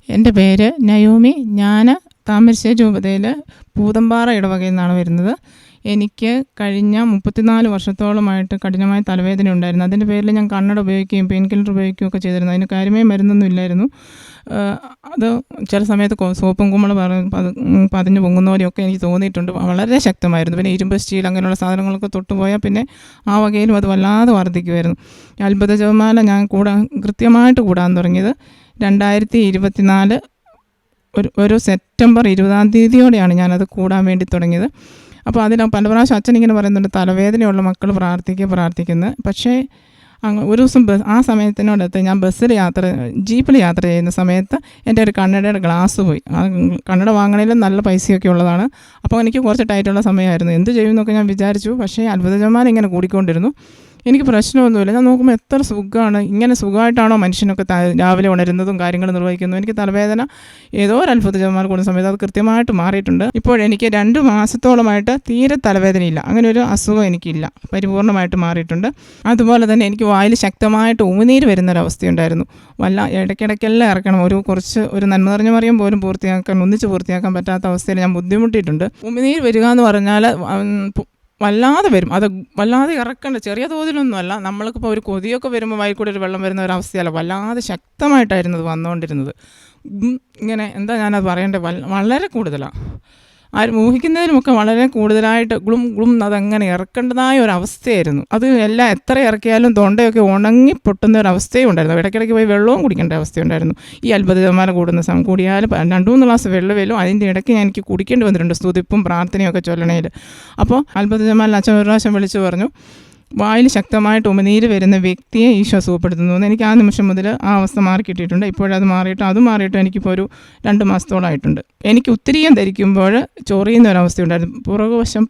എൻ്റെ പേര് നയോമി. ഞാൻ താമരശ്ശേരി രൂപതയിൽ പൂതമ്പാറ ഇടവകയിൽ നിന്നാണ് വരുന്നത്. എനിക്ക് കഴിഞ്ഞ 34 വർഷത്തോളമായിട്ട് കഠിനമായ തലവേദന ഉണ്ടായിരുന്നു. അതിൻ്റെ പേരിൽ ഞാൻ കണ്ണട ഉപയോഗിക്കുകയും പെയിൻ കില്ലർ ഉപയോഗിക്കുകയും ഒക്കെ ചെയ്തിരുന്നു. അതിന് കാര്യമായ മരുന്നൊന്നും ഇല്ലായിരുന്നു. അത് ചില സമയത്ത് സോപ്പും കുമ്മൾ പതിഞ്ഞ് പൊങ്ങുന്ന പോലെയൊക്കെ എനിക്ക് തോന്നിയിട്ടുണ്ട്. വളരെ ശക്തമായിരുന്നു. പിന്നെ ഇരുമ്പ്, സ്റ്റീൽ അങ്ങനെയുള്ള സാധനങ്ങളൊക്കെ തൊട്ടുപോയാൽ പിന്നെ ആ വകയിലും അത് വല്ലാതെ വർദ്ധിക്കുമായിരുന്നു. അത്ഭുത ജപമാല ഞാൻ കൃത്യമായിട്ട് കൂടാൻ തുടങ്ങിയത് 2024 ഒരു സെപ്റ്റംബർ 20 ഞാനത് കൂടാൻ വേണ്ടി തുടങ്ങിയത്. അപ്പോൾ അതിന് പല പ്രാവശ്യം അച്ഛനിങ്ങനെ പറയുന്നുണ്ട്, തലവേദനയുള്ള മക്കൾ പ്രാർത്ഥിക്കുന്നത്. പക്ഷേ ഒരു ദിവസം ആ സമയത്തിനോടത്ത് ഞാൻ ജീപ്പിൽ യാത്ര ചെയ്യുന്ന സമയത്ത് എൻ്റെ ഒരു കണ്ണടയുടെ ഗ്ലാസ് പോയി. ആ കണ്ണട വാങ്ങണേലും നല്ല പൈസയൊക്കെ ഉള്ളതാണ്. അപ്പോൾ എനിക്ക് കുറച്ച് ടൈറ്റുള്ള സമയമായിരുന്നു. എന്ത് ചെയ്യുമെന്നൊക്കെ ഞാൻ വിചാരിച്ചു. പക്ഷേ അത്ഭുത ജപമാല ഇങ്ങനെ കൂടിക്കൊണ്ടിരുന്നു. എനിക്ക് പ്രശ്നമൊന്നുമില്ല. ഞാൻ നോക്കുമ്പോൾ എത്ര സുഖമാണ്. ഇങ്ങനെ സുഖമായിട്ടാണോ മനുഷ്യനൊക്കെ രാവിലെ ഉണരുന്നതും കാര്യങ്ങൾ നിർവഹിക്കുന്നതും. എനിക്ക് തലവേദന ഏതോ ഒരു അത്ഭുത ജപമാല കൂടുന്ന സമയത്ത് അത് കൃത്യമായിട്ട് മാറിയിട്ടുണ്ട്. ഇപ്പോഴെനിക്ക് 2 മാസത്തോളമായിട്ട് തീരെ തലവേദനയില്ല. അങ്ങനെ ഒരു അസുഖം എനിക്കില്ല. പരിപൂർണമായിട്ട് മാറിയിട്ടുണ്ട്. അതുപോലെ തന്നെ എനിക്ക് വായിൽ ശക്തമായിട്ട് ഉമിനീര് വരുന്നൊരവസ്ഥയുണ്ടായിരുന്നു. ഇടയ്ക്കിടയ്ക്കെല്ലാം ഇറക്കണം. ഒരു നന്മ നിറഞ്ഞ മറിയം പോലും ഒന്നിച്ച് പൂർത്തിയാക്കാൻ പറ്റാത്ത അവസ്ഥയിൽ ഞാൻ ബുദ്ധിമുട്ടിയിട്ടുണ്ട്. ഉമിനീര് വരിക എന്ന് പറഞ്ഞാൽ വല്ലാതെ വരും. അത് വല്ലാതെ ഇറക്കേണ്ട, ചെറിയ തോതിലൊന്നുമല്ല. നമ്മൾക്കിപ്പോൾ ഒരു കൊതിയൊക്കെ വരുമ്പോൾ വായിൽ കൂടെ ഒരു വെള്ളം വരുന്ന ഒരവസ്ഥയല്ല. വല്ലാതെ ശക്തമായിട്ടായിരുന്നു അത് വന്നുകൊണ്ടിരുന്നത്. ഇങ്ങനെ ഞാനത് പറയേണ്ടത് വളരെ കൂടുതലാണ്. ആരും ഊഹിക്കുന്നതിനുമൊക്കെ വളരെ കൂടുതലായിട്ട് ഗ്ലും അതങ്ങനെ ഇറക്കേണ്ടതായ ഒരവസ്ഥയായിരുന്നു. അത് എത്ര ഇറക്കിയാലും തൊണ്ടയൊക്കെ ഉണങ്ങി പൊട്ടുന്ന ഒരവസ്ഥയും ഉണ്ടായിരുന്നു. ഇടയ്ക്കിടയ്ക്ക് പോയി വെള്ളവും കുടിക്കേണ്ട അവസ്ഥയുണ്ടായിരുന്നു. ഈ അത്ഭുത ജപമാല കൂടുന്ന സമയം കൂടിയാൽ 2-3 ഗ്ലാസ് വെള്ളമേലും അതിൻ്റെ ഇടയ്ക്ക് എനിക്ക് കുടിക്കേണ്ടി വന്നിട്ടുണ്ട്, സ്തുതിപ്പും പ്രാർത്ഥനയൊക്കെ ചൊല്ലണേൽ. അപ്പോൾ അത്ഭുത ജപമാല അച്ഛൻ ഒരു പ്രാവശ്യം വിളിച്ചു പറഞ്ഞു, വായിൽ ശക്തമായിട്ട് ഉമിനീര് വരുന്ന വ്യക്തിയെ ഈശോ സുഖപ്പെടുത്തുന്നു എന്ന്. എനിക്ക് ആ നിമിഷം മുതൽ ആ അവസ്ഥ മാറിക്കിട്ടിയിട്ടുണ്ട്. ഇപ്പോഴത് മാറിയിട്ട് എനിക്കിപ്പോൾ ഒരു 2 മാസത്തോളമായിട്ടുണ്ട്. എനിക്ക് ഉത്തിരിയം ധരിക്കുമ്പോൾ ചൊറിയുന്ന ഒരവസ്ഥയുണ്ടായിരുന്നു.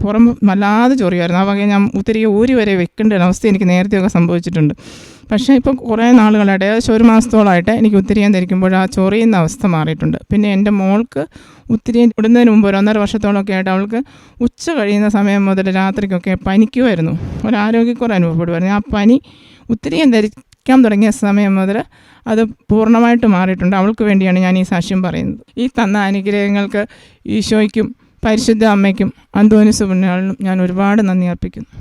പുറം വല്ലാതെ ചൊറിയായിരുന്നു. ആ വകയെ ഞാൻ ഉത്തിരിയ ഊരി വരെ വെക്കേണ്ട ഒരവസ്ഥ എനിക്ക് നേരത്തെയൊക്കെ സംഭവിച്ചിട്ടുണ്ട്. പക്ഷേ ഇപ്പോൾ കുറേ നാളുകളായിട്ട്, ഏകദേശം 1 മാസത്തോളമായിട്ട് എനിക്ക് ഉത്തിരിയം ധരിക്കുമ്പോൾ ആ ചൊറിയുന്ന അവസ്ഥ മാറിയിട്ടുണ്ട്. പിന്നെ എൻ്റെ മോൾക്ക് ഉത്തിരിയം ഇടുന്നതിന് മുമ്പ് 1.5 വർഷത്തോളമൊക്കെ ആയിട്ട് അവൾക്ക് ഉച്ച കഴിയുന്ന സമയം മുതൽ രാത്രിക്കൊക്കെ പനിക്കുമായിരുന്നു. ഒരാരോഗ്യക്കുറവ് അനുഭവപ്പെടുമായിരുന്നു. ആ പനി ഉത്തിരിയം ധരിക്കാൻ തുടങ്ങിയ സമയം മുതൽ അത് പൂർണ്ണമായിട്ട് മാറിയിട്ടുണ്ട്. അവൾക്ക് വേണ്ടിയാണ് ഞാൻ ഈ സാക്ഷ്യം പറയുന്നത്. ഈ തന്ന അനുഗ്രഹങ്ങൾക്ക് ഈശോയ്ക്കും പരിശുദ്ധ അമ്മയ്ക്കും അന്തോനിസ് പുണ്യാളിനും ഞാൻ ഒരുപാട് നന്ദി അർപ്പിക്കുന്നു.